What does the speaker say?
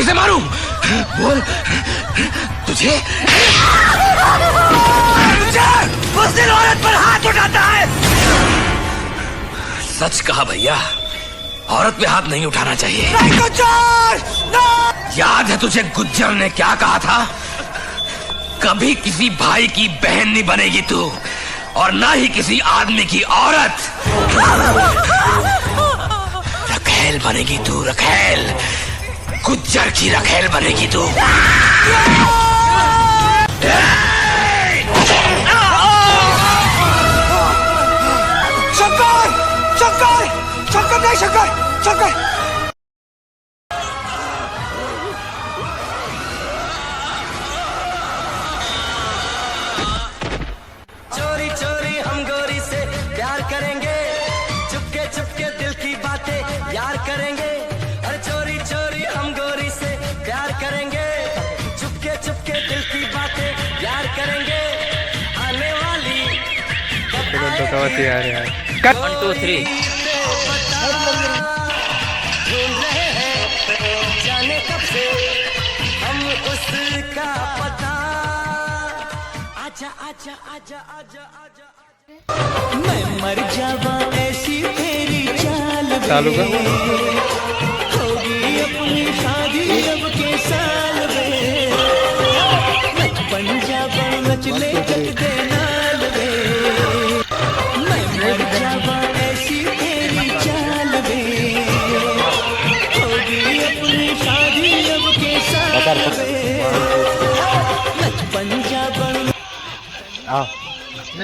किसे मारूं? बोल तुझे उस दिन औरत पर हाथ उठाता है। सच कहा भैया, औरत पे हाथ नहीं उठाना चाहिए। नहीं गुज्जर, नहीं। याद है तुझे गुज्जर ने क्या कहा था? कभी किसी भाई की बहन नहीं बनेगी तू, और ना ही किसी आदमी की औरत। रखेल बनेगी तू, रखेल। गुज्जर की रखेल बनेगी तू। शंकर, शंकर, शंकर नहीं, शंकर, शंकर। चोरी चोरी हम गोरी से प्यार करेंगे, चुपके चुपके दिल की बातें यार करेंगे। और चोरी चोरी हम गोरी से प्यार करेंगे, चुपके चुपके दिल की बातें यार करेंगे। आने वाली यार 1 2 3 ढूंढ रहे हैं जाने कब से हम उसका पता। आजा आजा आजा आजा आजा, मैं मर जावा ऐसी तेरी चाल चालू का होगी अपनी शादी अब के साल में। पंजाब नचले जगदे नाल में, मैं मर जावा ऐसी तेरी चाल में, होगी अपनी शादी अब के साल में। पंजाब